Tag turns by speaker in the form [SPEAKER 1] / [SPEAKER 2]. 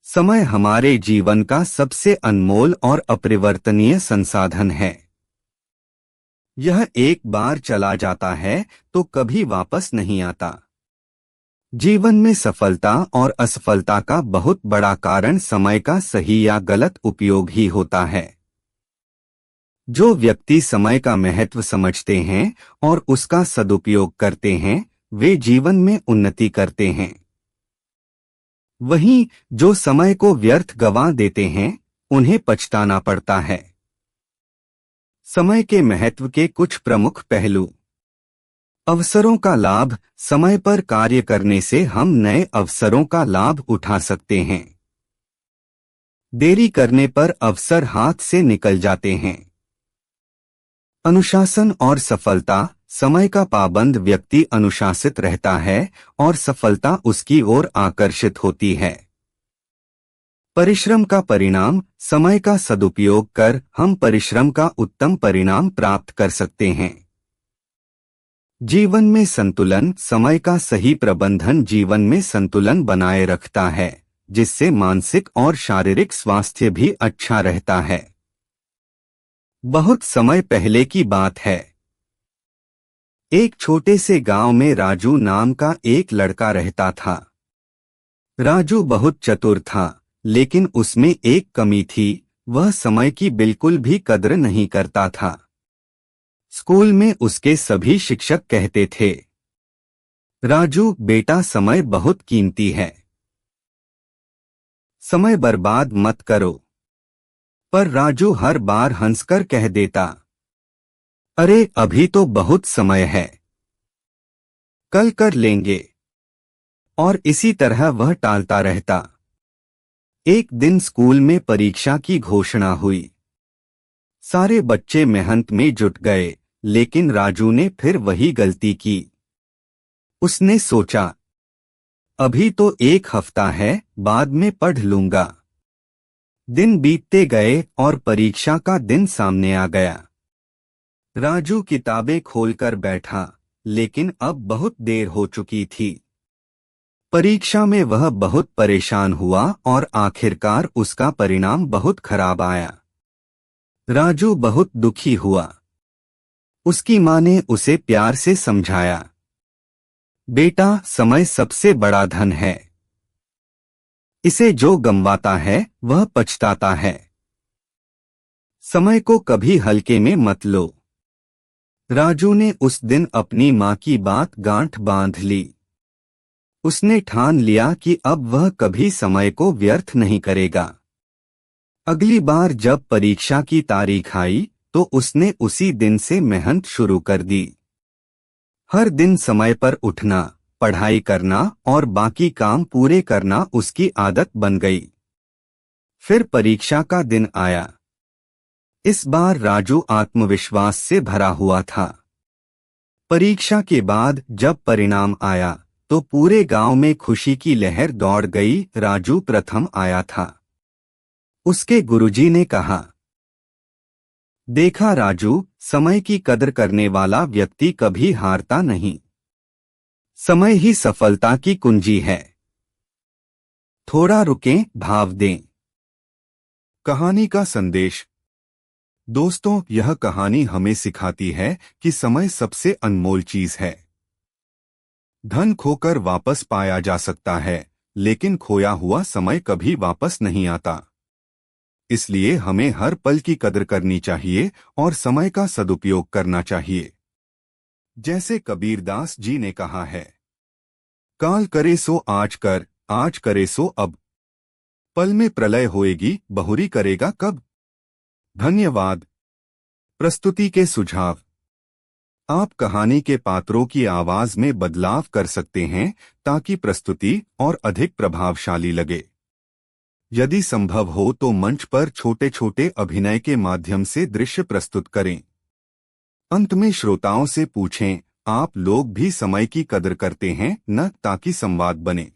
[SPEAKER 1] समय हमारे जीवन का सबसे अनमोल और अपरिवर्तनीय संसाधन है। यह एक बार चला जाता है तो कभी वापस नहीं आता। जीवन में सफलता और असफलता का बहुत बड़ा कारण समय का सही या गलत उपयोग ही होता है। जो व्यक्ति समय का महत्व समझते हैं और उसका सदुपयोग करते हैं, वे जीवन में उन्नति करते हैं। वहीं जो समय को व्यर्थ गंवा देते हैं, उन्हें पछताना पड़ता है। समय के महत्व के कुछ प्रमुख पहलू। अवसरों का लाभ। समय पर कार्य करने से हम नए अवसरों का लाभ उठा सकते हैं। देरी करने पर अवसर हाथ से निकल जाते हैं। अनुशासन और सफलता। समय का पाबंद व्यक्ति अनुशासित रहता है और सफलता उसकी ओर आकर्षित होती है। परिश्रम का परिणाम। समय का सदुपयोग कर हम परिश्रम का उत्तम परिणाम प्राप्त कर सकते हैं। जीवन में संतुलन। समय का सही प्रबंधन जीवन में संतुलन बनाए रखता है, जिससे मानसिक और शारीरिक स्वास्थ्य भी अच्छा रहता है। बहुत समय पहले की बात है। एक छोटे से गांव में राजू नाम का एक लड़का रहता था। राजू बहुत चतुर था, लेकिन उसमें एक कमी थी, वह समय की बिल्कुल भी कद्र नहीं करता था। स्कूल में उसके सभी शिक्षक कहते थे, राजू बेटा, समय बहुत कीमती है, समय बर्बाद मत करो। पर राजू हर बार हंसकर कह देता, अरे अभी तो बहुत समय है, कल कर लेंगे। और इसी तरह वह टालता रहता। एक दिन स्कूल में परीक्षा की घोषणा हुई। सारे बच्चे मेहनत में जुट गए, लेकिन राजू ने फिर वही गलती की। उसने सोचा, अभी तो एक हफ्ता है, बाद में पढ़ लूंगा। दिन बीतते गए और परीक्षा का दिन सामने आ गया। राजू किताबें खोलकर बैठा, लेकिन अब बहुत देर हो चुकी थी। परीक्षा में वह बहुत परेशान हुआ और आखिरकार उसका परिणाम बहुत खराब आया। राजू बहुत दुखी हुआ। उसकी मां ने उसे प्यार से समझाया, बेटा, समय सबसे बड़ा धन है, इसे जो गंवाता है वह पछताता है। समय को कभी हल्के में मत लो। राजू ने उस दिन अपनी मां की बात गांठ बांध ली। उसने ठान लिया कि अब वह कभी समय को व्यर्थ नहीं करेगा। अगली बार जब परीक्षा की तारीख आई, तो उसने उसी दिन से मेहनत शुरू कर दी। हर दिन समय पर उठना, पढ़ाई करना और बाकी काम पूरे करना उसकी आदत बन गई। फिर परीक्षा का दिन आया। इस बार राजू आत्मविश्वास से भरा हुआ था। परीक्षा के बाद जब परिणाम आया, तो पूरे गांव में खुशी की लहर दौड़ गई। राजू प्रथम आया था। उसके गुरुजी ने कहा, देखा राजू, समय की कदर करने वाला व्यक्ति कभी हारता नहीं। समय ही सफलता की कुंजी है। थोड़ा रुकें, भाव दें। कहानी का संदेश। दोस्तों, यह कहानी हमें सिखाती है कि समय सबसे अनमोल चीज है। धन खोकर वापस पाया जा सकता है, लेकिन खोया हुआ समय कभी वापस नहीं आता। इसलिए हमें हर पल की कदर करनी चाहिए और समय का सदुपयोग करना चाहिए। जैसे कबीरदास जी ने कहा है, काल करे सो आज कर, आज करे सो अब, पल में प्रलय होएगी, बहुरी करेगा कब। धन्यवाद। प्रस्तुति के सुझाव। आप कहानी के पात्रों की आवाज में बदलाव कर सकते हैं ताकि प्रस्तुति और अधिक प्रभावशाली लगे। यदि संभव हो तो मंच पर छोटे छोटे अभिनय के माध्यम से दृश्य प्रस्तुत करें। अंत में श्रोताओं से पूछें, आप लोग भी समय की कदर करते हैं न, ताकि संवाद बने।